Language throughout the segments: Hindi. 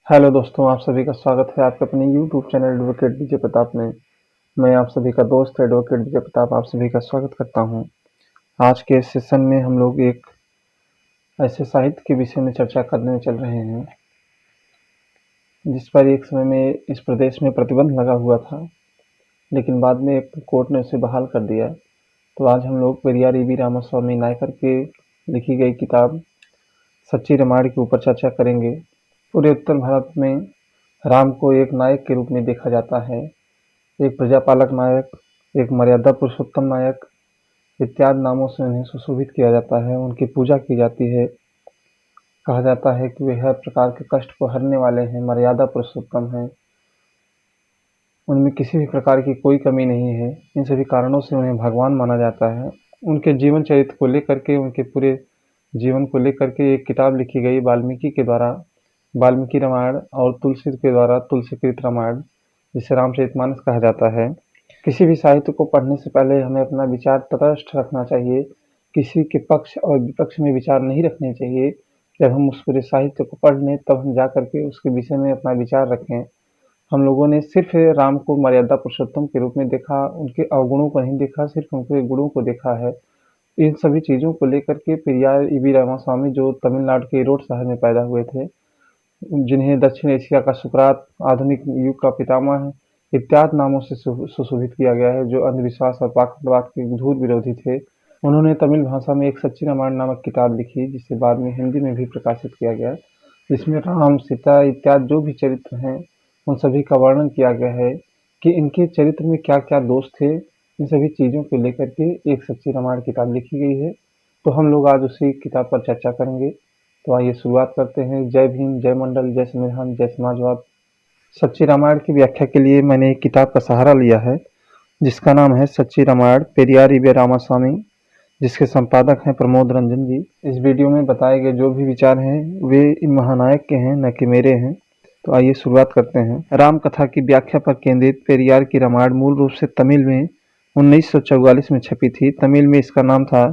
हेलो दोस्तों, आप सभी का स्वागत है आपके अपने YouTube channel advocate Vijay Pratap में। मैं आप सभी का दोस्त एडवोकेट विजय प्रताप आप सभी का स्वागत करता हूं। आज के इस सेशन में हम लोग एक ऐसे साहित्य के विषय में चर्चा करने चल रहे हैं जिस पर एक समय में इस प्रदेश में प्रतिबंध लगा हुआ था, लेकिन बाद में एक कोर्ट ने उसे बहाल कर दिया। तो आज हम लोग पेरियार ईवी रामास्वामी नायकर के लिखी गई किताब सच्ची रामायण के ऊपर चर्चा करेंगे। पूरे उत्तर भारत में राम को एक नायक के रूप में देखा जाता है, एक प्रजापालक नायक, एक मर्यादा पुरुषोत्तम नायक इत्यादि नामों से उन्हें सुशोभित किया जाता है, उनकी पूजा की जाती है। कहा जाता है कि वे हर प्रकार के कष्ट को हरने वाले हैं, मर्यादा पुरुषोत्तम हैं, उनमें किसी भी प्रकार की कोई कमी नहीं है। इन सभी कारणों से उन्हें भगवान माना जाता है। उनके जीवन चरित्र को लेकर के, उनके पूरे जीवन को लेकर के एक किताब लिखी गई वाल्मीकि के द्वारा, वाल्मीकि रामायण, और तुलसी के द्वारा तुलसीकृत रामायण, जिसे रामचरितमानस कहा जाता है। किसी भी साहित्य को पढ़ने से पहले हमें अपना विचार तटस्थ रखना चाहिए, किसी के पक्ष और विपक्ष में विचार नहीं रखने चाहिए। जब हम उस पूरे साहित्य को पढ़ लें तब हम जा करके उसके विषय में अपना विचार रखें। हम लोगों ने सिर्फ राम को मर्यादा पुरुषोत्तम के रूप में देखा, उनके अवगुणों को नहीं देखा, सिर्फ उनके गुणों को देखा है। इन सभी चीज़ों को लेकर के पेरियार ईवी रामास्वामी, जो तमिलनाडु के ईरोड शहर में पैदा हुए थे, जिन्हें दक्षिण एशिया का सुकरात, आधुनिक युग का पितामह है, इत्यादि नामों से सुशोभित किया गया है, जो अंधविश्वास और पाखंडवाद के घोर विरोधी थे। उन्होंने तमिल भाषा में एक सच्ची रामायण नामक किताब लिखी, जिसे बाद में हिंदी में भी प्रकाशित किया गया, जिसमें राम, सीता इत्यादि जो भी चरित्र हैं उन सभी का वर्णन किया गया है कि इनके चरित्र में क्या क्या दोष थे। इन सभी चीज़ों को लेकर के एक सच्ची रामायण किताब लिखी गई है। तो हम लोग आज उसी किताब पर चर्चा करेंगे। तो आइए शुरुआत करते हैं। जय भीम, जय मंडल, जय संविधान, जय समाजवाद। सच्ची रामायण की व्याख्या के लिए मैंने एक किताब का सहारा लिया है, जिसका नाम है सच्ची रामायण, पेरियार ईवी रामास्वामी, जिसके संपादक हैं प्रमोद रंजन जी। इस वीडियो में बताए गए जो भी विचार हैं वे इन महानायक के हैं, न कि मेरे हैं। तो आइए शुरुआत करते हैं। राम कथा की व्याख्या पर केंद्रित पेरियार की रामायण मूल रूप से तमिल में 1944 में छपी थी। तमिल में इसका नाम था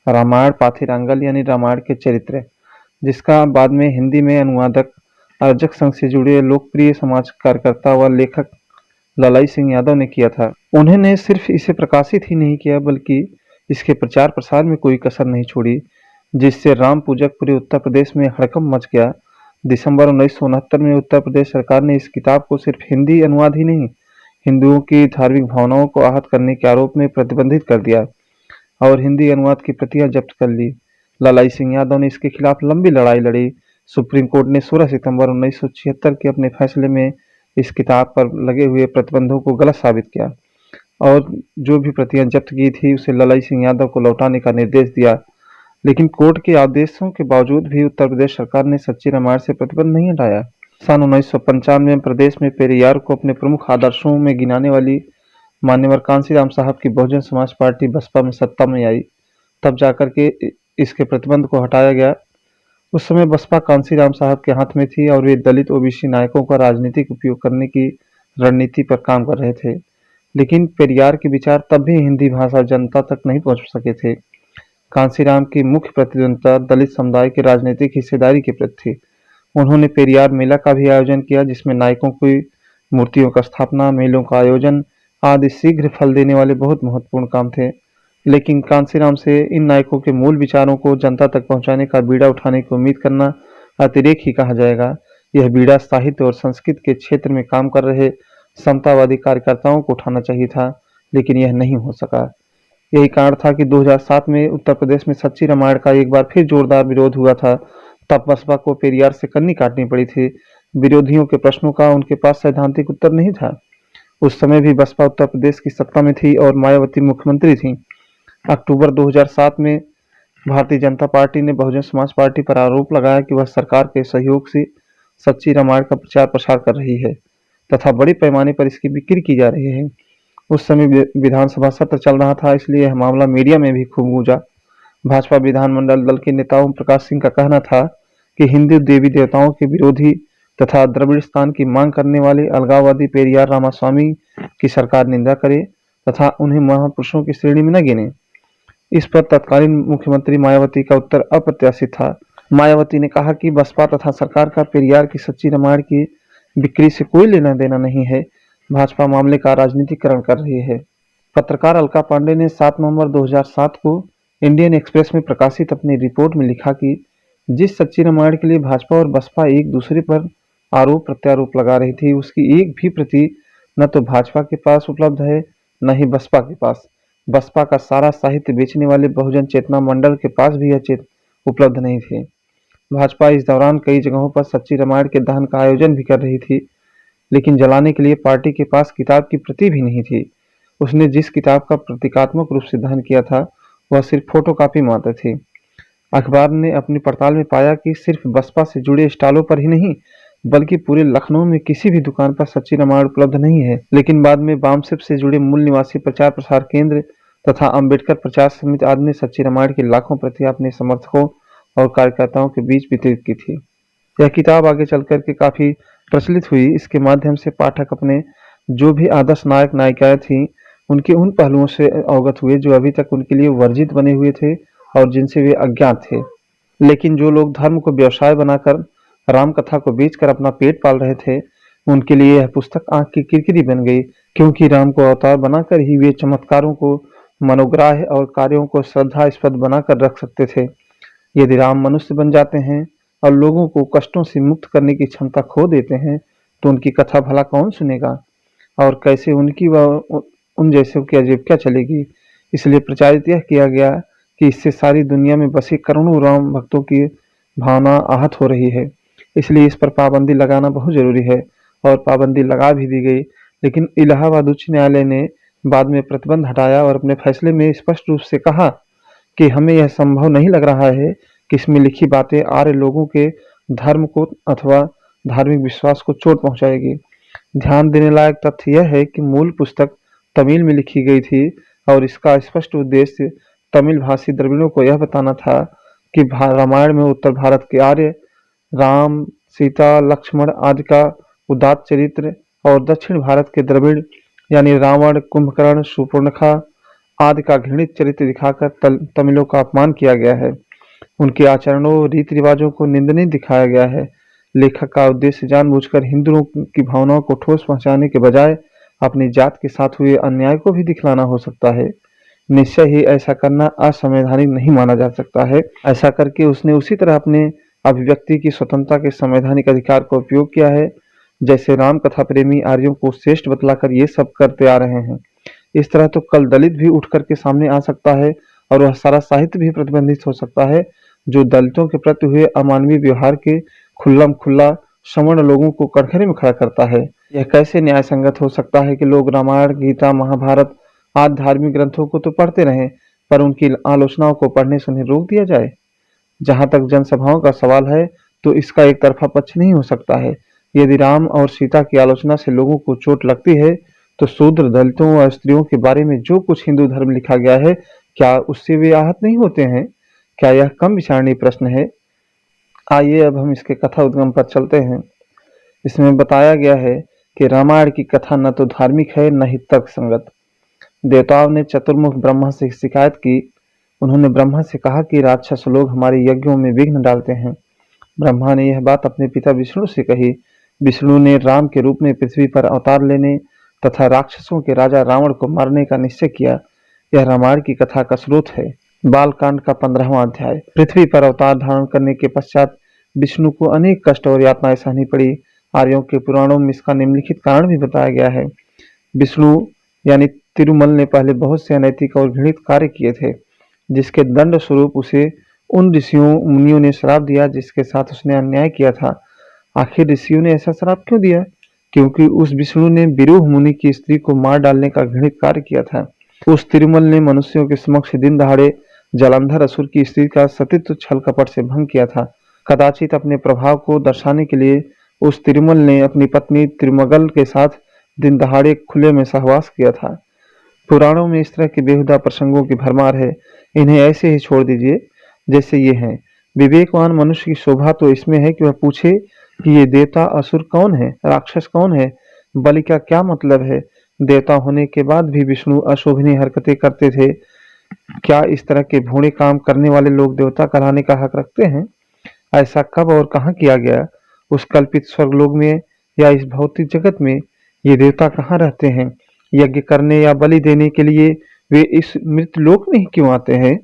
रामायण पाथिरांगल, यानी रामायण के चरित्र, जिसका बाद में हिंदी में अनुवादक, अर्जक संघ से जुड़े लोकप्रिय समाज कार्यकर्ता व लेखक ललाई सिंह यादव ने किया था। उन्होंने सिर्फ इसे प्रकाशित ही नहीं किया, बल्कि इसके प्रचार प्रसार में कोई कसर नहीं छोड़ी, जिससे राम पूजक पूरे उत्तर प्रदेश में हड़कंप मच गया। दिसंबर 1969 में उत्तर प्रदेश सरकार ने इस किताब को सिर्फ हिंदी अनुवाद ही नहीं, हिंदुओं की धार्मिक भावनाओं को आहत करने के आरोप में प्रतिबंधित कर दिया और हिंदी अनुवाद की प्रतियां जब्त कर ली। ललाई सिंह यादव ने इसके खिलाफ लंबी लड़ाई लड़ी। सुप्रीम कोर्ट ने 16 सितंबर 1976 के अपने फैसले में इस किताब पर लगे हुए प्रतिबंधों को गलत साबित किया और जो भी प्रतियां जब्त की थी उसे ललाई सिंह यादव को लौटाने का निर्देश दिया। लेकिन कोर्ट के आदेशों के बावजूद भी उत्तर प्रदेश सरकार ने सच्ची रामायण से प्रतिबंध नहीं हटाया। सन 1995 में प्रदेश में पेरियार को अपने प्रमुख आदर्शों में गिनाने वाली मान्यवर कांशीराम साहब की बहुजन समाज पार्टी बसपा में सत्ता में आई। तब जाकर के इसके प्रतिबंध को हटाया गया। उस समय बसपा कांशीराम साहब के हाथ में थी और वे दलित ओबीसी नायकों का राजनीतिक उपयोग करने की रणनीति पर काम कर रहे थे। लेकिन पेरियार के विचार तब भी हिंदी भाषा जनता तक नहीं पहुंच सके थे। कांशीराम की मुख्य प्रतिद्वंद्विता दलित समुदाय की राजनीतिक हिस्सेदारी के प्रति थी। उन्होंने पेरियार मेला का भी आयोजन किया, जिसमें नायकों की मूर्तियों का स्थापना, मेलों का आयोजन आदि शीघ्र फल देने वाले बहुत महत्वपूर्ण काम थे। लेकिन कांशीराम से इन नायकों के मूल विचारों को जनता तक पहुंचाने का बीड़ा उठाने की उम्मीद करना अतिरेक ही कहा जाएगा। यह बीड़ा साहित्य और संस्कृत के क्षेत्र में काम कर रहे समतावादी कार्यकर्ताओं को उठाना चाहिए था, लेकिन यह नहीं हो सका। यही कारण था कि 2007 में उत्तर प्रदेश में सच्ची रामायण का एक बार फिर जोरदार विरोध हुआ था। तब बसपा को पेरियार से कन्नी काटनी पड़ी थी। विरोधियों के प्रश्नों का उनके पास सैद्धांतिक उत्तर नहीं था। उस समय भी बसपा उत्तर प्रदेश की सत्ता में थी और मायावती मुख्यमंत्री थी। अक्टूबर 2007 में भारतीय जनता पार्टी ने बहुजन समाज पार्टी पर आरोप लगाया कि वह सरकार के सहयोग से सच्ची रामायण का प्रचार प्रसार कर रही है तथा बड़े पैमाने पर इसकी बिक्री की जा रही है। उस समय विधानसभा सत्र चल रहा था, इसलिए यह मामला मीडिया में भी खूब गूंजा। भाजपा विधानमंडल दल के नेता ओम प्रकाश सिंह का कहना था कि हिंदू देवी देवताओं के विरोधी तथा द्रविड़स्थान की मांग करने वाले अलगाववादी पेरियार रामास्वामी की सरकार निंदा करे तथा उन्हें महापुरुषों की श्रेणी में न गिने। इस पर तत्कालीन मुख्यमंत्री मायावती का उत्तर अप्रत्याशित था। मायावती ने कहा कि बसपा तथा सरकार का पेरियार की सच्ची रामायण की बिक्री से कोई लेना देना नहीं है, भाजपा मामले का राजनीतिकरण कर रही है। पत्रकार अलका पांडे ने 7 नवंबर 2007 को इंडियन एक्सप्रेस में प्रकाशित अपनी रिपोर्ट में लिखा कि जिस सच्ची रामायण के लिए भाजपा और बसपा एक दूसरे पर आरोप प्रत्यारोप लगा रही थी, उसकी एक भी प्रति न तो भाजपा के पास उपलब्ध है, न ही बसपा के पास। बसपा का सारा साहित्य बेचने वाले बहुजन चेतना मंडल के पास भी यह उपलब्ध नहीं थे। भाजपा इस दौरान कई जगहों पर सच्ची रामायण के दहन का आयोजन भी कर रही थी, लेकिन जलाने के लिए पार्टी के पास किताब की प्रति भी नहीं थी। उसने जिस किताब का प्रतीकात्मक रूप से दहन किया था, वह सिर्फ फोटोकॉपी मात्र थी। अखबार ने अपनी पड़ताल में पाया कि सिर्फ बसपा से जुड़े स्टॉलों पर ही नहीं, बल्कि पूरे लखनऊ में किसी भी दुकान पर सच्ची रामायण उपलब्ध नहीं है। लेकिन बाद में वामसिप से जुड़े मूल निवासी प्रचार प्रसार केंद्र तथा अम्बेडकर प्रचार समिति आदि ने सच्ची रामायण की लाखों प्रतियां अपने समर्थकों और कार्यकर्ताओं के बीच वितरित की थी। यह किताब आगे चलकर के काफी प्रचलित हुई। इसके माध्यम से पाठक अपने जो भी आदर्श नायक नायिकाएं थीं, उनके उन पहलुओं से अवगत हुए जो अभी तक उनके लिए वर्जित बने हुए थे और जिनसे वे अज्ञात थे। लेकिन जो लोग धर्म को व्यवसाय बनाकर राम कथा को बेचकर अपना पेट पाल रहे थे, उनके लिए यह पुस्तक आंख की किरकिरी बन गई, क्योंकि राम को अवतार बनाकर ही वे चमत्कारों को मनोग्राह्य और कार्यों को श्रद्धास्पद बनाकर रख सकते थे। यदि राम मनुष्य बन जाते हैं और लोगों को कष्टों से मुक्त करने की क्षमता खो देते हैं, तो उनकी कथा भला कौन सुनेगा और कैसे उनकी व उन जैसों की आजीविका चलेगी। इसलिए प्रचारित यह किया गया कि इससे सारी दुनिया में बसे करोड़ों राम भक्तों की भावना आहत हो रही है, इसलिए इस पर पाबंदी लगाना बहुत जरूरी है, और पाबंदी लगा भी दी गई। लेकिन इलाहाबाद उच्च न्यायालय ने बाद में प्रतिबंध हटाया और अपने फैसले में स्पष्ट रूप से कहा कि हमें यह संभव नहीं लग रहा है कि इसमें लिखी बातें आर्य लोगों के धर्म को अथवा धार्मिक विश्वास को चोट पहुंचाएगी। ध्यान देने लायक तथ्य यह है कि मूल पुस्तक तमिल में लिखी गई थी और इसका स्पष्ट उद्देश्य तमिल भाषी द्रविड़ों को यह बताना था कि रामायण में उत्तर भारत के आर्य राम, सीता, लक्ष्मण आदि का उदात्त चरित्र और दक्षिण भारत के द्रविड़ यानी रावण, कुंभकर्ण, शूर्पणखा आदि का घृणित चरित्र दिखाकर तमिलों का अपमान किया गया है। उनके आचरणों, रीति रिवाजों को निंदनीय दिखाया गया है। लेखक का उद्देश्य जानबूझकर हिंदुओं की भावनाओं को ठोस पहुंचाने के बजाय अपनी जात के साथ हुए अन्याय को भी दिखलाना हो सकता है। निश्चय ही ऐसा करना असंवैधानिक नहीं माना जा सकता है। ऐसा करके उसने उसी तरह अपने अभिव्यक्ति की स्वतंत्रता के संवैधानिक अधिकार का उपयोग किया है, जैसे राम कथा प्रेमी आर्यों को श्रेष्ठ बतलाकर ये सब करते आ रहे हैं। इस तरह तो कल दलित भी उठ करके सामने आ सकता है और वह सारा साहित्य भी प्रतिबंधित हो सकता है जो दलितों के प्रति हुए अमानवीय व्यवहार के खुल्लम खुल्ला सवर्ण लोगों को कटघरे में खड़ा करता है। यह कैसे न्याय संगत हो सकता है कि लोग रामायण, गीता, महाभारत आदि धार्मिक ग्रंथों को तो पढ़ते रहें, पर उनकी आलोचनाओं को पढ़ने से उन्हें रोक दिया जाए। जहां तक जनसभाओं का सवाल है, तो इसका एक तरफा पक्ष नहीं हो सकता है। यदि राम और सीता की आलोचना से लोगों को चोट लगती है, तो शूद्र, दलितों और स्त्रियों के बारे में जो कुछ हिंदू धर्म लिखा गया है, क्या उससे वे आहत नहीं होते हैं? क्या यह कम विचारणीय प्रश्न है? आइए अब हम इसके कथा उद्गम पर चलते हैं। इसमें बताया गया है कि रामायण की कथा न तो धार्मिक है, न ही तर्क संगत। देवताओं ने चतुर्मुख ब्रह्मा से शिकायत की। उन्होंने ब्रह्मा से कहा कि राक्षस लोग हमारे यज्ञों में विघ्न डालते हैं। ब्रह्मा ने यह बात अपने पिता विष्णु से कही। विष्णु ने राम के रूप में पृथ्वी पर अवतार लेने तथा राक्षसों के राजा रावण को मारने का निश्चय किया। यह रामायण की कथा का स्रोत है। बालकांड का 15वां अध्याय। पृथ्वी पर अवतार धारण करने के पश्चात विष्णु को अनेक कष्ट और यातनाएं सहनी पड़ी। आर्यों के पुराणों में इसका निम्नलिखित कारण भी बताया गया है। विष्णु यानी तिरुमल ने पहले बहुत से अनैतिक और घृणित कार्य किए थे, जिसके दंड स्वरूप उसे उन ऋषियों मुनियों ने श्राप दिया जिसके साथ उसने अन्याय किया था। आखिर ऋषियों ने ऐसा श्राप क्यों दिया? क्योंकि उस विष्णु ने विरूह मुनि की स्त्री को मार डालने का घृणित कार्य किया था। उस तिरुमल ने मनुष्यों के समक्ष दिन दहाड़े जलंधर असुर की स्त्री का सतीत्व छल कपट से भंग किया था। कदाचित अपने प्रभाव को दर्शाने के लिए उस तिरुमल ने अपनी पत्नी तिरुमगल के साथ दिन दहाड़े खुले में सहवास किया था। पुराणों में इस तरह के बेहुदा प्रसंगों की भरमार है। इन्हें ऐसे ही छोड़ दीजिए जैसे ये हैं। विवेकवान मनुष्य की शोभा तो इसमें है कि वह पूछे कि ये देवता असुर कौन है, राक्षस कौन है, बलि का क्या मतलब है। देवता होने के बाद भी विष्णु अशोभनीय हरकतें करते थे। क्या इस तरह के भोड़े काम करने वाले लोग देवता कहलाने का हक रखते हैं? ऐसा कब और कहाँ किया गया? उस कल्पित स्वर्गलोक में या इस भौतिक जगत में? ये देवता कहाँ रहते हैं? यज्ञ करने या बलि देने के लिए वे इस मृत लोक में ही क्यों आते हैं?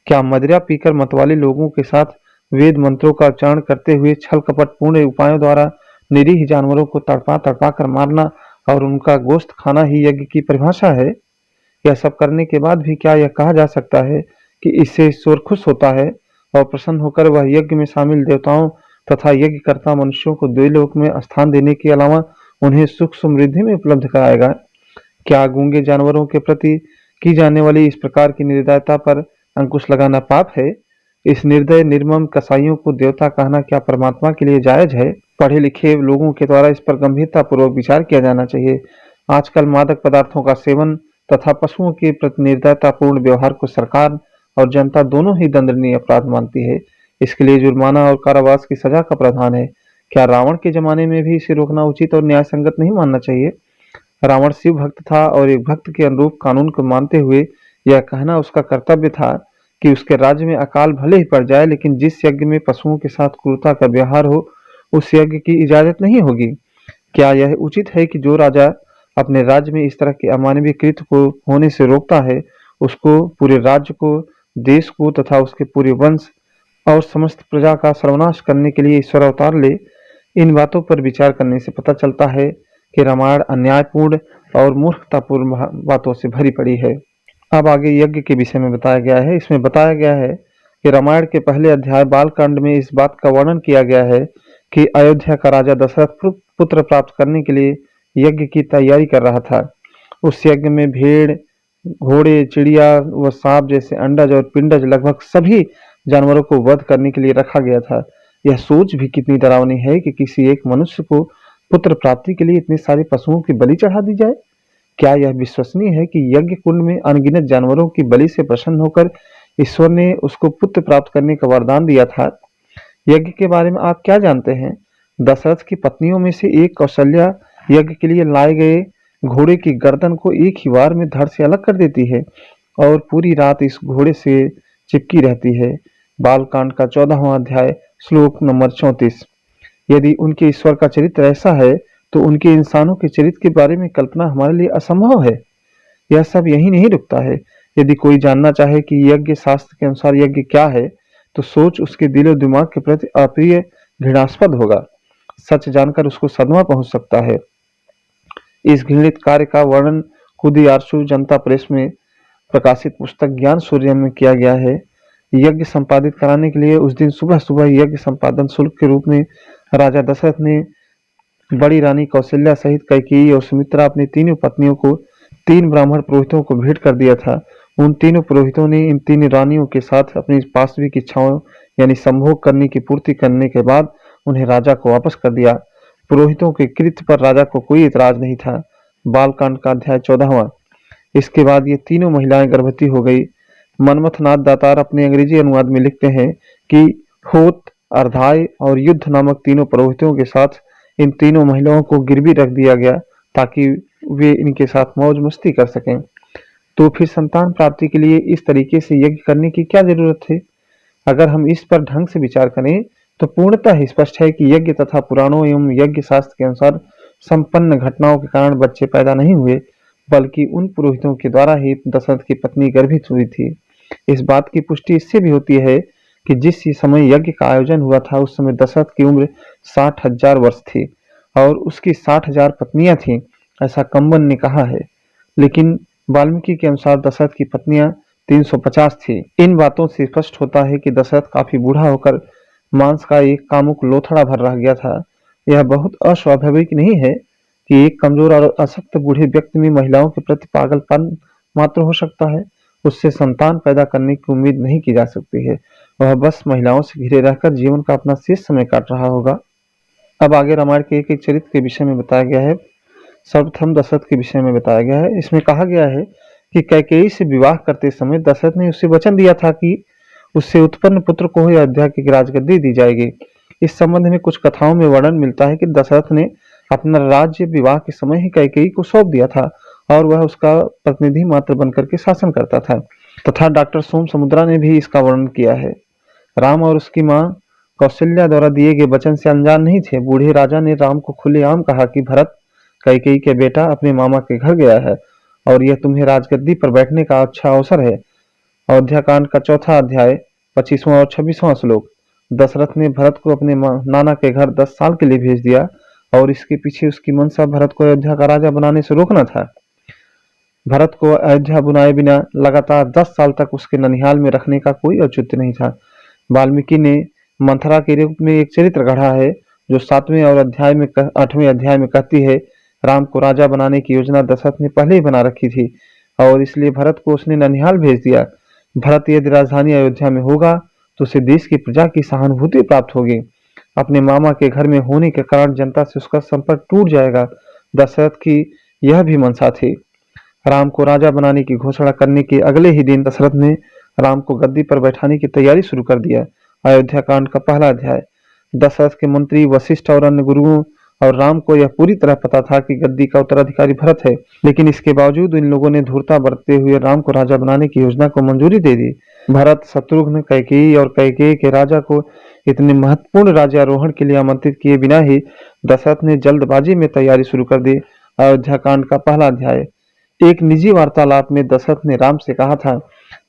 क्या मदिरा पीकर मतवाले लोगों के साथ वेद मंत्रों का उच्चारण करते हुए छल कपट पूर्ण उपायों द्वारा निरीह जानवरों को तड़पा तड़पा कर मारना और उनका गोश्त खाना ही यज्ञ की परिभाषा है? यह सब करने के बाद भी क्या यह कहा जा सकता है कि इससे ईश्वर खुश होता है और प्रसन्न होकर वह यज्ञ में शामिल देवताओं तथा यज्ञकर्ता मनुष्यों को द्व्यलोक में स्थान देने के अलावा उन्हें सुख समृद्धि में उपलब्ध कराएगा? क्या गूंगे जानवरों के प्रति की जाने वाली इस प्रकार की निर्दयता पर अंकुश लगाना पाप है? इस निर्दय निर्मम कसाईयों को देवता कहना क्या परमात्मा के लिए जायज है? पढ़े लिखे लोगों के द्वारा इस पर गंभीरता पूर्वक विचार किया जाना चाहिए। आजकल मादक पदार्थों का सेवन तथा पशुओं के प्रति निर्दयतापूर्ण व्यवहार को सरकार और जनता दोनों ही दंडनीय अपराध मानती है। इसके लिए जुर्माना और कारावास की सजा का प्रावधान है। क्या रावण के जमाने में भी इसे रोकना उचित और न्याय संगत नहीं मानना चाहिए? रावण शिव भक्त था और एक भक्त के अनुरूप कानून को मानते हुए यह कहना उसका कर्तव्य था कि उसके राज्य में अकाल भले ही पड़ जाए, लेकिन जिस यज्ञ में पशुओं के साथ क्रूरता का व्यवहार हो उस यज्ञ की इजाजत नहीं होगी। क्या यह उचित है कि जो राजा अपने राज्य में इस तरह के अमानवीय कृत्य को होने से रोकता है, उसको, पूरे राज्य को, देश को तथा उसके पूरे वंश और समस्त प्रजा का सर्वनाश करने के लिए ईश्वर अवतार ले? इन बातों पर विचार करने से पता चलता है कि रामायण अन्यायपूर्ण और मूर्खतापूर्ण बातों से भरी पड़ी है। अब आगे यज्ञ के विषय में बताया गया है। इसमें बताया गया है कि रामायण के पहले अध्याय बालकांड में इस बात का वर्णन किया गया है कि अयोध्या का राजा दशरथ पुत्र प्राप्त करने के लिए यज्ञ की तैयारी कर रहा था। उस यज्ञ में भेड़, घोड़े, चिड़िया व सांप जैसे अंडज और पिंडज लगभग सभी जानवरों को वध करने के लिए रखा गया था। यह सोच भी कितनी डरावनी है कि किसी एक मनुष्य को पुत्र प्राप्ति के लिए इतने सारे पशुओं की बलि चढ़ा दी जाए। क्या यह विश्वसनीय है कि यज्ञ कुंड में अनगिनत जानवरों की बलि से प्रसन्न होकर ईश्वर ने उसको पुत्र प्राप्त करने का वरदान दिया था? यज्ञ के बारे में आप क्या जानते हैं? दशरथ की पत्नियों में से एक कौशल्या यज्ञ के लिए लाए गए घोड़े की गर्दन को एक ही बार में धड़ से अलग कर देती है और पूरी रात इस घोड़े से चिपकी रहती है। बालकांड का 14वां अध्याय श्लोक नंबर 34। यदि उनके ईश्वर का चरित्र ऐसा है तो उनके इंसानों के चरित्र के बारे में कल्पना हमारे लिए असंभव है। यह सब यही नहीं रुकता है। यदि कोई जानना चाहे कि यज्ञ शास्त्र के अनुसार यज्ञ क्या है, तो सोच उसके दिलो दिमाग के प्रति अप्रिय, घृणास्पद होगा। सच जानकर उसको सदमा पहुंच सकता है। इस घृणित कार्य का वर्णन खुद ही आरशु जनता प्रेस में प्रकाशित पुस्तक ज्ञान सूर्य में किया गया है। यज्ञ संपादित कराने के लिए उस दिन सुबह सुबह यज्ञ संपादन शुल्क के रूप में राजा दशरथ ने बड़ी रानी कौशल्या सहित कैकेयी और सुमित्रा अपनी तीनों पत्नियों को 3 ब्राह्मण पुरोहितों को भेंट कर दिया था। उन तीनों पुरोहितों ने इन 3 रानियों के साथ अपनी वास्तविक इच्छाओं यानी संभोग करने की पूर्ति करने के बाद उन्हें राजा को वापस कर दिया। पुरोहितों के कृत्य पर राजा को कोई इतराज नहीं था। बालकांड का अध्याय 14वां। इसके बाद ये तीनों महिलाएं गर्भवती हो गई। मनमथनाथ दातार अपने अंग्रेजी अनुवाद में लिखते हैं कि होत, अर्धाय और युद्ध नामक तीनों पुरोहितों के साथ इन तीनों महिलाओं को गिरवी रख दिया गया ताकि वे इनके साथ मौज मस्ती कर सकें। तो फिर संतान प्राप्ति के लिए इस तरीके से यज्ञ करने की क्या जरूरत है? अगर हम इस पर ढंग से विचार करें तो पूर्णतः स्पष्ट है कि यज्ञ तथा पुराणों एवं यज्ञ शास्त्र के अनुसार संपन्न घटनाओं के कारण बच्चे पैदा नहीं हुए, बल्कि उन पुरोहितों के द्वारा ही दशरथ की पत्नी गर्भित हुई थी। इस बात की पुष्टि इससे भी होती है कि जिस समय यज्ञ का आयोजन हुआ था उस समय दशरथ की उम्र 60,000 वर्ष थी और उसकी 60,000 पत्नियां थीं, ऐसा कंबन ने कहा है। लेकिन वाल्मीकि के अनुसार दशरथ की पत्नियां 350 थी। इन बातों से स्पष्ट होता है कि दशरथ काफी बूढ़ा होकर मांस का एक कामुक लोथड़ा भर रह गया था। यह बहुत अस्वाभाविक नहीं है कि एक कमजोर और अशक्त बूढ़े व्यक्ति में महिलाओं के प्रति पागलपन मात्र हो सकता है। उससे संतान पैदा करने की उम्मीद नहीं की जा सकती है। वह बस महिलाओं से घिरे रहकर जीवन का अपना शेष समय काट रहा होगा। अब आगे रामायण के एक एक चरित्र के विषय में बताया गया है। सर्वप्रथम दशरथ के विषय में बताया गया है। इसमें कहा गया है कि कैकेयी से विवाह करते समय दशरथ ने उससे वचन दिया था कि उससे उत्पन्न पुत्र को ही अयोध्या की राजगद्दी दी जाएगी। इस संबंध में कुछ कथाओं में वर्णन मिलता है कि दशरथ ने अपना राज्य विवाह के समय ही कैकेयी को सौंप दिया था और वह उसका प्रतिनिधि मात्र बनकर के शासन करता था। तथा डॉक्टर सोम समुद्रा ने भी इसका वर्णन किया है। राम और उसकी माँ कौशल्या द्वारा दिए गए वचन से अनजान नहीं थे। बूढ़े राजा ने राम को खुलेआम कहा कि भरत, कैकेयी के बेटा अपने मामा के घर गया है और यह तुम्हें राजगद्दी पर बैठने का अच्छा अवसर है। अयोध्या कांड का चौथा अध्याय 25वां और 26वां श्लोक। दशरथ ने भरत को अपने नाना के घर 10 साल के लिए भेज दिया और इसके पीछे उसकी मंशा भरत को अयोध्या का राजा बनाने से रोकना था। भरत को अयोध्या बुलाए बिना लगातार 10 साल तक उसके ननिहाल में रखने का कोई औचित्य नहीं था। वाल्मीकि ने मंथरा के रूप में एक चरित्र गढ़ा है जो 7वें और 8वें अध्याय में कहती है, राम को राजा बनाने की योजना दशरथ ने पहले ही बना रखी थी और इसलिए भरत को उसने ननिहाल भेज दिया। भरत यदि राजधानी अयोध्या में होगा तो उसे देश की प्रजा की सहानुभूति प्राप्त होगी। अपने मामा के घर में होने के कारण जनता से उसका संपर्क टूट जाएगा। दशरथ की यह भी मंशा थी। राम को राजा बनाने की घोषणा करने के अगले ही दिन दशरथ ने राम को गद्दी पर बैठाने की तैयारी शुरू कर दिया। अयोध्या कांड का पहला अध्याय। दशरथ के मंत्री वशिष्ठ और अन्य गुरुओं और राम को यह पूरी तरह पता था कि गद्दी का उत्तराधिकारी भरत है, लेकिन इसके बावजूद इन लोगों ने धूर्तता बरतते हुए राम को राजा बनाने की योजना को मंजूरी दे दी। भरत, शत्रुघ्न, कैकेयी और कैकेयी के राजा को इतने महत्वपूर्ण राज्यारोहण के लिए आमंत्रित किए बिना ही दशरथ ने जल्दबाजी में तैयारी शुरू कर दी। अयोध्या कांड का पहला अध्याय। एक निजी वार्तालाप में दशरथ ने राम से कहा था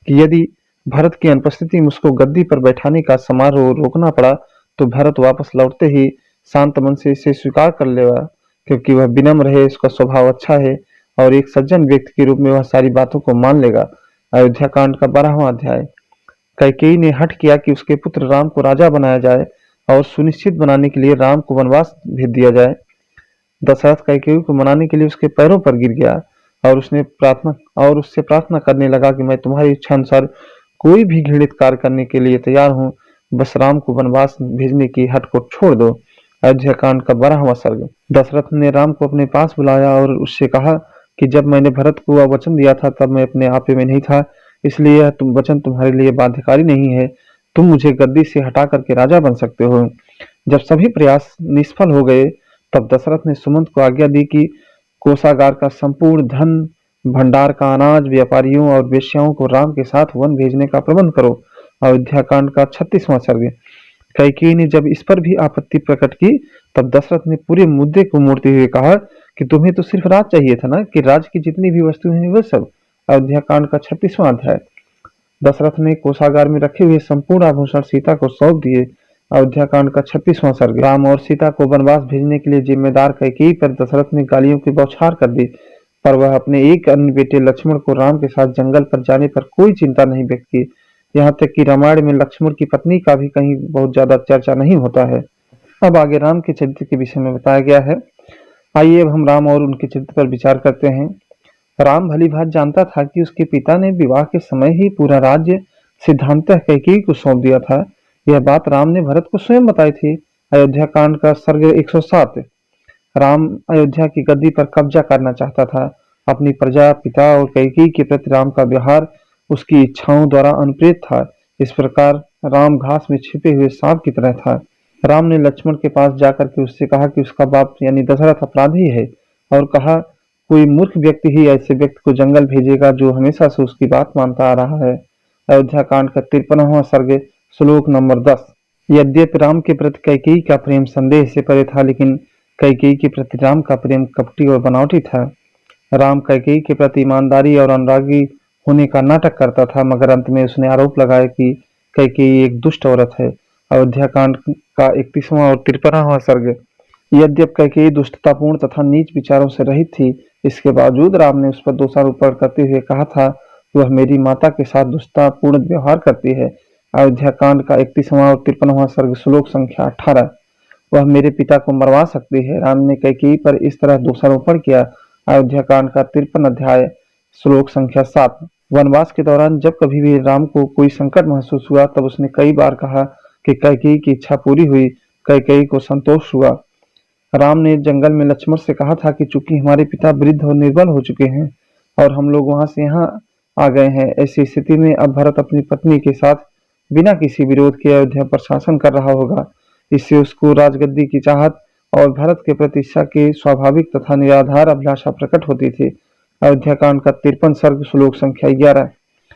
कि यदि भरत की अनुपस्थिति में उसको गद्दी पर बैठाने का समारोह रोकना पड़ा तो भरत वापस लौटते ही शांत मन से इसे स्वीकार कर लेगा, क्योंकि वह विनम्र है, उसका स्वभाव अच्छा है और एक सज्जन व्यक्ति के रूप में वह सारी बातों को मान लेगा। अयोध्या कांड का 12वां अध्याय। कैकेयी ने हठ किया कि उसके पुत्र राम को राजा बनाया जाए और सुनिश्चित बनाने के लिए राम को वनवास भेज दिया जाए। दशरथ कैकेयी को मनाने के लिए उसके पैरों पर गिर गया और उससे प्रार्थना करने लगा कि मैं तुम्हारी इच्छा अनुसार कोई भी घृणित कार्य करने के लिए तैयार हूँ, बस राम को वनवास भेजने की हठ को छोड़ दो। अयोध्या कांड का 12वां सर्ग। दशरथ ने राम को अपने पास बुलाया और उससे कहा कि जब मैंने भरत को वह वचन दिया था तब मैं अपने आप में नहीं था, इसलिए यह वचन तुम्हारे लिए बाध्यकारी नहीं है। तुम मुझे गद्दी से हटा करके राजा बन सकते हो। जब सभी प्रयास निष्फल हो गए तब दशरथ ने सुमंत को आज्ञा दी कि कोषागार का संपूर्ण धन, भंडार का अनाज, व्यापारियों और वेश्याओं को राम के साथ वन भेजने का प्रबंध करो। अयोध्या कांड का 36वां सर्ग। कैकेयी ने जब इस पर भी आपत्ति प्रकट की तब दशरथ ने पूरे मुद्दे को मोड़ते हुए कहा कि तुम्हें तो सिर्फ राज चाहिए था ना, कि राज की जितनी भी वस्तुएं हैं वह सब। अयोध्या कांड का 36वां अध्याय। दशरथ ने कोषागार में रखे हुए संपूर्ण आभूषण सीता को सौंप दिए। अयोध्या कांड का 36वां सर्ग। राम और सीता को वनवास भेजने के लिए जिम्मेदार कैकेयी पर दशरथ ने गालियों की बौछार कर दी, पर वह अपने एक अन्य बेटे लक्ष्मण को राम के साथ जंगल पर जाने पर कोई चिंता नहीं व्यक्त की। यहाँ तक कि रामायण में लक्ष्मण की पत्नी का भी कहीं बहुत ज्यादा चर्चा नहीं होता है। अब आगे राम के चरित्र के विषय में बताया गया है। आइए अब हम राम और उनके चरित्र पर विचार करते हैं। राम भली भांति जानता था कि उसके पिता ने विवाह के समय ही पूरा राज्य सिद्धांतः कैकेयी को सौंप दिया था। यह बात राम ने भरत को स्वयं बताई थी। अयोध्या कांड का सर्ग 107। राम अयोध्या की गद्दी पर कब्जा करना चाहता था। अपनी प्रजा, पिता और कैकेयी के प्रति राम का व्यवहार उसकी इच्छाओं द्वारा अनुप्रेरित था। इस प्रकार राम घास में छिपे हुए सांप की तरह था। राम ने लक्ष्मण के पास जाकर के उससे कहा कि उसका बाप यानी दशरथ अपराधी है और कहा, कोई मूर्ख व्यक्ति ही ऐसे व्यक्ति को जंगल भेजेगा जो हमेशा से उसकी बात मानता आ रहा है। अयोध्या कांड का 53वां सर्ग, श्लोक नंबर 10। यद्यपि राम के प्रति कैकेयी का प्रेम संदेह से परे था, लेकिन कैकेयी के प्रति राम का प्रेम कपटी और बनावटी था। राम कैकेयी के प्रति ईमानदारी और अनुरागी होने का नाटक करता था, मगर अंत में उसने आरोप लगाया कि कैकेयी एक दुष्ट औरत है। अयोध्या कांड का 31वां और 53वां सर्ग। यद्यपि कैकेयी दुष्टतापूर्ण तथा नीच विचारों से रहित थी, इसके बावजूद राम ने उस पर दोषारोपण करते हुए कहा था, वह मेरी माता के साथ दुष्टतापूर्ण व्यवहार करती है। अयोध्या कांड का 31वां और 53वां सर्ग, श्लोक संख्या 18। वह मेरे पिता को मरवा सकती है। राम ने कैकेयी पर इस तरह दोषारोपण किया। अयोध्या कांड का 53 अध्याय, श्लोक संख्या 7। वनवास के दौरान जब कभी भी राम को कोई संकट महसूस हुआ तब उसने कई बार कहा कि कैकेयी की इच्छा पूरी हुई, कैकेयी को संतोष हुआ। राम ने जंगल में लक्ष्मण से कहा था कि चूंकि हमारे पिता वृद्ध और निर्बल हो चुके हैं और हम लोग वहां से यहाँ आ गए हैं, ऐसी स्थिति में अब भरत अपनी पत्नी के साथ बिना किसी विरोध के अयोध्या पर शासन कर रहा होगा। इससे उसको राजगद्दी की चाहत और भरत के प्रति ईर्ष्या की स्वाभाविक तथा निराधार अभिलाषा प्रकट होती थी। अयोध्या कांड का 53 सर्ग, श्लोक संख्या 11।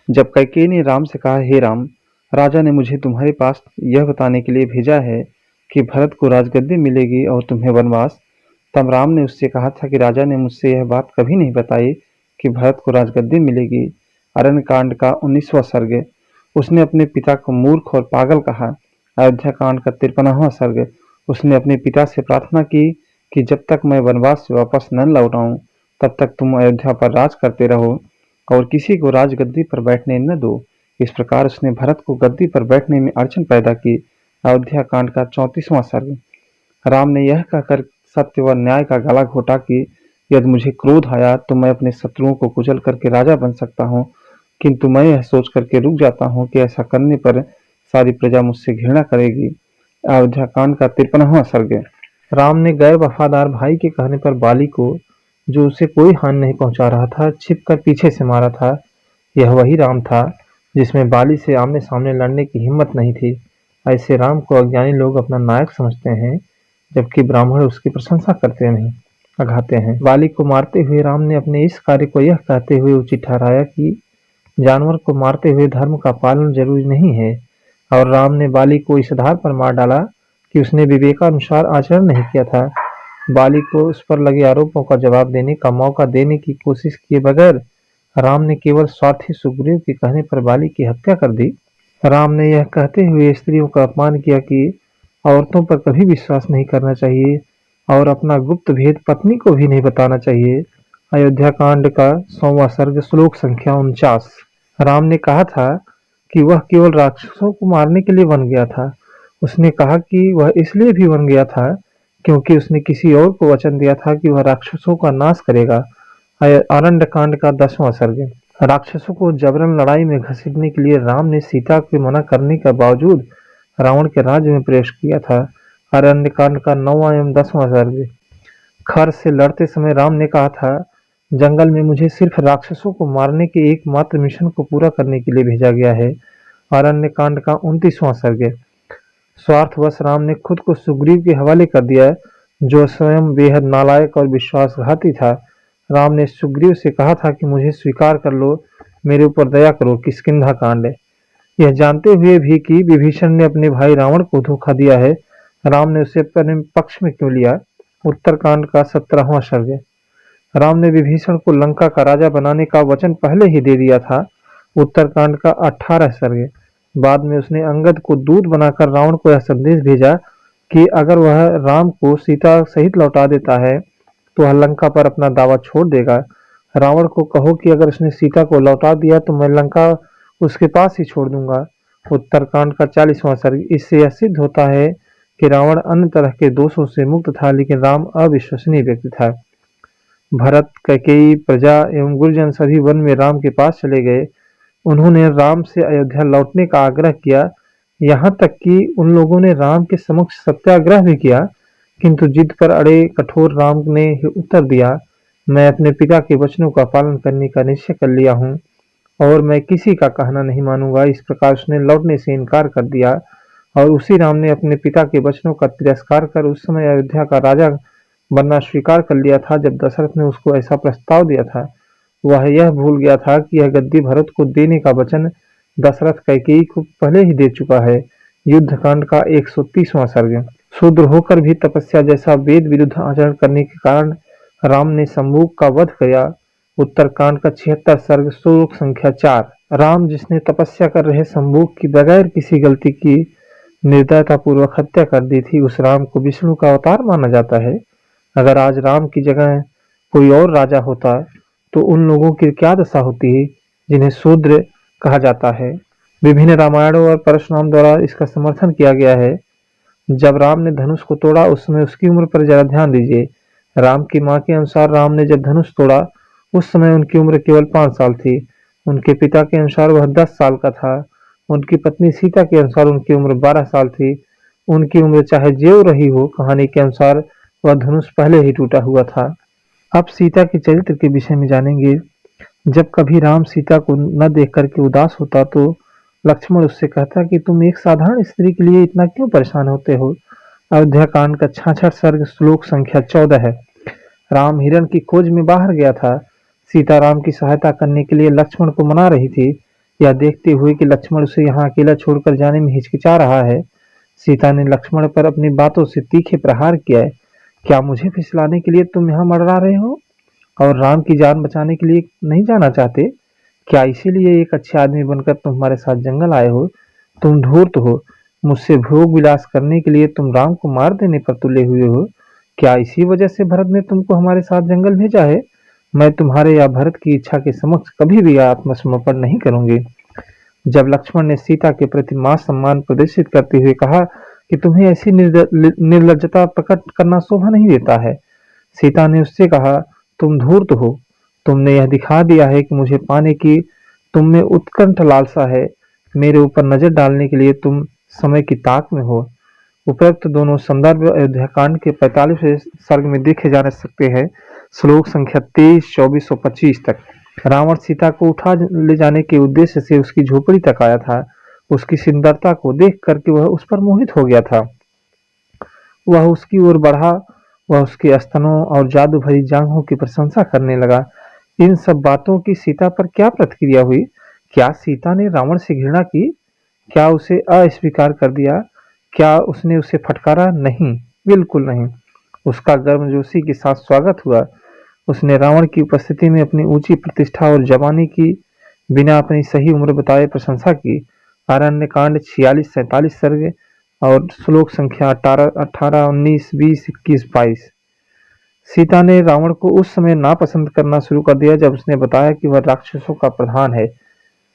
जब कैकेयी ने राम से कहा, हे राम, राजा ने मुझे तुम्हारे पास यह बताने के लिए भेजा है कि भरत को राजगद्दी मिलेगी और तुम्हें वनवास। तब राम ने उससे कहा था कि राजा ने मुझसे यह बात कभी नहीं बताई कि भरत को राजगद्दी मिलेगी। अरण्य कांड का 19वां सर्ग। उसने अपने पिता को मूर्ख और पागल कहा। अयोध्या कांड का 53वां सर्ग। उसने अपने पिता से प्रार्थना की कि जब तक मैं वनवास से वापस न लौट आऊं तब तक तुम अयोध्या पर राज करते रहो और किसी को राजगद्दी पर बैठने न दो। इस प्रकार उसने भरत को गद्दी पर बैठने में अड़चन पैदा की। अयोध्या कांड का 34वां सर्ग। राम ने यह कहकर सत्य व न्याय का गला घोटा कि यदि मुझे क्रोध आया तो मैं अपने शत्रुओं को कुचल करके राजा बन सकता हूँ, किंतु मैं यह सोच करके रुक जाता हूँ कि ऐसा करने पर सारी प्रजा मुझसे घृणा करेगी। अयोध्या कांड का 53वां सर्ग। राम ने गैर वफादार भाई के कहने पर बाली को, जो उसे कोई हानि नहीं पहुंचा रहा था, छिपकर पीछे से मारा था। यह वही राम था जिसमें बाली से आमने सामने लड़ने की हिम्मत नहीं थी। ऐसे राम को अज्ञानी लोग अपना नायक समझते हैं, जबकि ब्राह्मण उसकी प्रशंसा करते नहीं अघाते हैं। बाली को मारते हुए राम ने अपने इस कार्य को यह कहते हुए उचित ठहराया कि जानवर को मारते हुए धर्म का पालन जरूरी नहीं है, और राम ने बाली को इस आधार पर मार डाला कि उसने विवेकानुसार आचरण नहीं किया था। बाली को उस पर लगे आरोपों का जवाब देने का मौका देने की कोशिश किए बगैर राम ने केवल स्वार्थी सुग्रीव के कहने पर बाली की हत्या कर दी। राम ने यह कहते हुए स्त्रियों का अपमान किया कि औरतों पर कभी विश्वास नहीं करना चाहिए और अपना गुप्त भेद पत्नी को भी नहीं बताना चाहिए। अयोध्या कांड का 100वां सर्ग, श्लोक संख्या 49। राम ने कहा था कि वह केवल राक्षसों को मारने के लिए बन गया था। उसने कहा कि वह इसलिए भी बन गया था क्योंकि उसने किसी और को वचन दिया था कि वह राक्षसों का नाश करेगा। अरण्य कांड का 10वां सर्ग। राक्षसों को जबरन लड़ाई में घसीटने के लिए राम ने सीता के मना करने के बावजूद रावण के राज्य में प्रवेश किया था। अरण्य कांड का 9वां एवं 10वां सर्ग। खर से लड़ते समय राम ने कहा था, जंगल में मुझे सिर्फ राक्षसों को मारने के एकमात्र मिशन को पूरा करने के लिए भेजा गया है। अरण्य कांड का 29वां सर्ग। स्वार्थवश राम ने खुद को सुग्रीव के हवाले कर दिया, जो स्वयं बेहद नालायक और विश्वासघाती था। राम ने सुग्रीव से कहा था कि मुझे स्वीकार कर लो, मेरे ऊपर दया करो। किष्किंधा कांड। यह जानते हुए भी कि विभीषण ने अपने भाई रावण को धोखा दिया है, राम ने उसे अपने पक्ष में क्यों लिया। उत्तरकांड का 17वां सर्ग। राम ने विभीषण को लंका का राजा बनाने का वचन पहले ही दे दिया था। उत्तरकांड का 18 सर्ग। बाद में उसने अंगद को दूत बनाकर रावण को यह संदेश भेजा कि अगर वह राम को सीता सहित लौटा देता है तो वह लंका पर अपना दावा छोड़ देगा। रावण को कहो कि अगर उसने सीता को लौटा दिया तो मैं लंका उसके पास ही छोड़ दूंगा। उत्तरकांड का 40वां सर्ग। इससे यह सिद्ध होता है कि रावण अन्य तरह के दोषों से मुक्त था, लेकिन राम अविश्वसनीय व्यक्ति था। भरत, कैकेयी, प्रजा एवं गुरुजन सभी वन में राम के पास चले गए। उन्होंने राम से अयोध्या लौटने का आग्रह किया, यहाँ तक कि उन लोगों ने राम के समक्ष सत्याग्रह भी किया, किंतु जिद पर अड़े कठोर राम ने उत्तर दिया, मैं अपने पिता के वचनों का पालन करने का निश्चय कर लिया हूँ और मैं किसी का कहना नहीं मानूंगा। इस प्रकार उसने लौटने से इनकार कर दिया और उसी राम ने अपने पिता के वचनों का तिरस्कार कर उस समय अयोध्या का राजा बनना स्वीकार कर लिया था जब दशरथ ने उसको ऐसा प्रस्ताव दिया था। वह यह भूल गया था कि यह गद्दी भरत को देने का वचन दशरथ कैकेयी को पहले ही दे चुका है। युद्ध कांड का 130वां सर्ग। शूद्र होकर भी तपस्या जैसा वेद विरुद्ध आचरण करने के कारण राम ने शंभूक का वध किया। उत्तरकांड का 76 सर्ग, श्लोक संख्या 4। राम जिसने तपस्या कर रहे शंभूक की बगैर किसी गलती की निर्दयता पूर्वक हत्या कर दी थी, उस राम को विष्णु का अवतार माना जाता है। अगर आज राम की जगह कोई और राजा होता तो उन लोगों की क्या दशा होती है जिन्हें शूद्र कहा जाता है। विभिन्न रामायणों और परशुराम द्वारा इसका समर्थन किया गया है। जब राम ने धनुष को तोड़ा उस समय उसकी उम्र पर जरा ध्यान दीजिए। राम की मां के अनुसार राम ने जब धनुष तोड़ा उस समय उनकी उम्र केवल 5 साल थी। उनके पिता के अनुसार वह 10 साल का था। उनकी पत्नी सीता के अनुसार उनकी उम्र 12 साल थी। उनकी उम्र चाहे ज्यों रही हो, कहानी के अनुसार वह धनुष पहले ही टूटा हुआ था। अब सीता के चरित्र के विषय में जानेंगे। जब कभी राम सीता को न देख करके उदास होता तो लक्ष्मण उससे कहता कि तुम एक साधारण स्त्री के लिए इतना क्यों परेशान होते हो। अयोध्या कांड का 66 सर्ग, श्लोक संख्या 14 है। राम हिरण की खोज में बाहर गया था। सीता राम की सहायता करने के लिए लक्ष्मण को मना रही थी। यह देखते हुए कि लक्ष्मण उसे यहाँ अकेला छोड़कर जाने में हिचकिचा रहा है, सीता ने लक्ष्मण पर अपनी बातों से तीखे प्रहार किया है। क्या मुझे फिसलाने के लिए तुम यहाँ मड़रा रहे हो और राम की जान बचाने के लिए नहीं जाना चाहते? क्या इसीलिए एक अच्छे आदमी बनकर तुम हमारे साथ जंगल आए हो? तुम धूर्त हो, मुझसे भोग विलास करने के लिए तुम राम को मार देने पर तुले हुए हो। क्या इसी वजह से भरत ने तुमको हमारे साथ जंगल भेजा है? मैं तुम्हारे या भरत की इच्छा के समक्ष कभी भी आत्मसमर्पण नहीं करूंगी। जब लक्ष्मण ने सीता के प्रति मान सम्मान प्रदर्शित करते हुए कहा कि तुम्हें ऐसी निर्लज्जता प्रकट करना शोभा नहीं देता है, सीता ने उससे कहा, तुम धूर्त हो। तुमने यह दिखा दिया है कि मुझे पाने की तुम में उत्कंठ लालसा है। मेरे ऊपर नजर डालने के लिए तुम समय की ताक में हो। उपरोक्त दोनों संदर्भ अयोध्या कांड के 45वें सर्ग में देखे जा सकते हैं, श्लोक संख्या 23, 24 और 25 तक। रावण सीता को उठा ले जाने के उद्देश्य से उसकी झोपड़ी तक आया था। उसकी सुंदरता को देख करके वह उस पर मोहित हो गया था। वह उसकी ओर बढ़ा, वह उसके स्तनों और जादू भरी जांघों की प्रशंसा करने लगा। इन सब बातों की सीता पर क्या प्रतिक्रिया हुई? क्या सीता ने रावण से घृणा की? क्या उसे अस्वीकार कर दिया? क्या उसने उसे फटकारा? नहीं, बिल्कुल नहीं। उसका गर्मजोशी के साथ स्वागत हुआ। उसने रावण की उपस्थिति में अपनी ऊंची प्रतिष्ठा और जवानी की बिना अपनी सही उम्र बताए प्रशंसा की। आरण्य कांड 46-47 सर्ग और श्लोक संख्या 18, 19, 20, 21, 22। सीता ने रावण को उस समय नापसंद करना शुरू कर दिया जब उसने बताया कि वह राक्षसों का प्रधान है।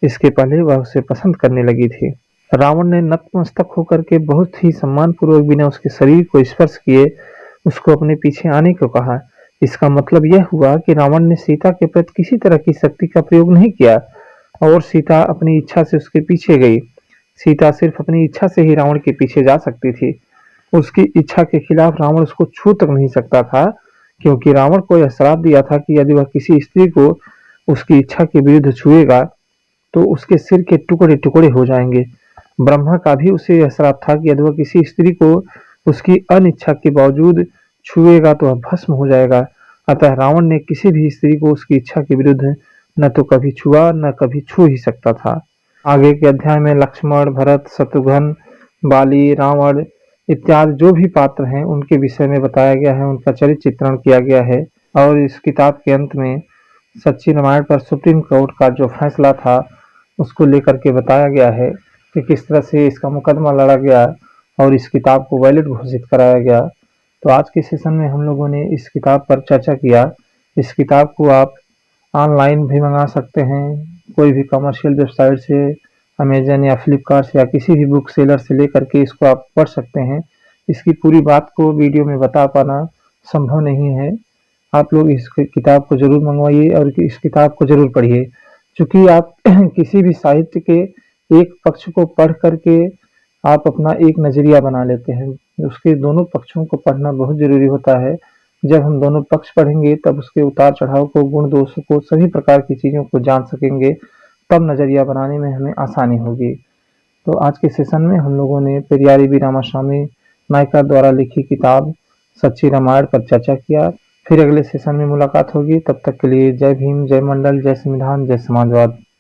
इसके पहले वह उसे पसंद करने लगी थी। रावण ने नतमस्तक होकर के बहुत ही सम्मानपूर्वक बिना उसके शरीर को स्पर्श किए उसको अपने पीछे आने को कहा। इसका मतलब यह हुआ कि रावण ने सीता के प्रति किसी तरह की शक्ति का प्रयोग नहीं किया और सीता अपनी इच्छा से उसके पीछे गई। सीता सिर्फ अपनी इच्छा से ही रावण के पीछे जा सकती थी। उसकी इच्छा के खिलाफ रावण उसको छू तक नहीं सकता था, क्योंकि रावण को यह श्राप दिया था कि यदि वह किसी स्त्री को उसकी इच्छा के विरुद्ध छुएगा तो उसके सिर के टुकड़े टुकड़े हो जाएंगे। ब्रह्मा का भी उसे यह श्राप था कि यदि वह किसी स्त्री को उसकी अनिच्छा के बावजूद छुएगा तो वह भस्म हो जाएगा। अतः रावण ने किसी भी स्त्री को उसकी इच्छा के विरुद्ध न तो कभी छुआ न कभी छू ही सकता था। आगे के अध्याय में लक्ष्मण, भरत, शत्रुघ्न, बाली, रावण इत्यादि जो भी पात्र हैं उनके विषय में बताया गया है, उनका चरित्र चित्रण किया गया है। और इस किताब के अंत में सच्ची रामायण पर सुप्रीम कोर्ट का जो फैसला था उसको लेकर के बताया गया है कि किस तरह से इसका मुकदमा लड़ा गया और इस किताब को वैलिड घोषित कराया गया। तो आज के सेशन में हम लोगों ने इस किताब पर चर्चा किया। इस किताब को आप ऑनलाइन भी मंगा सकते हैं, कोई भी कमर्शियल वेबसाइट से, अमेजन या फ्लिपकार्ट से या किसी भी बुक सेलर से लेकर के इसको आप पढ़ सकते हैं। इसकी पूरी बात को वीडियो में बता पाना संभव नहीं है। आप लोग इस किताब को जरूर मंगवाइए और इस किताब को जरूर पढ़िए, क्योंकि आप किसी भी साहित्य के एक पक्ष को पढ़ करके आप अपना एक नजरिया बना लेते हैं। उसके दोनों पक्षों को पढ़ना बहुत जरूरी होता है। जब हम दोनों पक्ष पढ़ेंगे तब उसके उतार चढ़ाव को, गुण दोषों को, सभी प्रकार की चीजों को जान सकेंगे, तब नजरिया बनाने में हमें आसानी होगी। तो आज के सेशन में हम लोगों ने पेरियार वी रामास्वामी नायकर द्वारा लिखी किताब सच्ची रामायण पर चर्चा किया। फिर अगले सेशन में मुलाकात होगी। तब तक के लिए जय भीम, जय मंडल, जय संविधान, जय समाजवाद।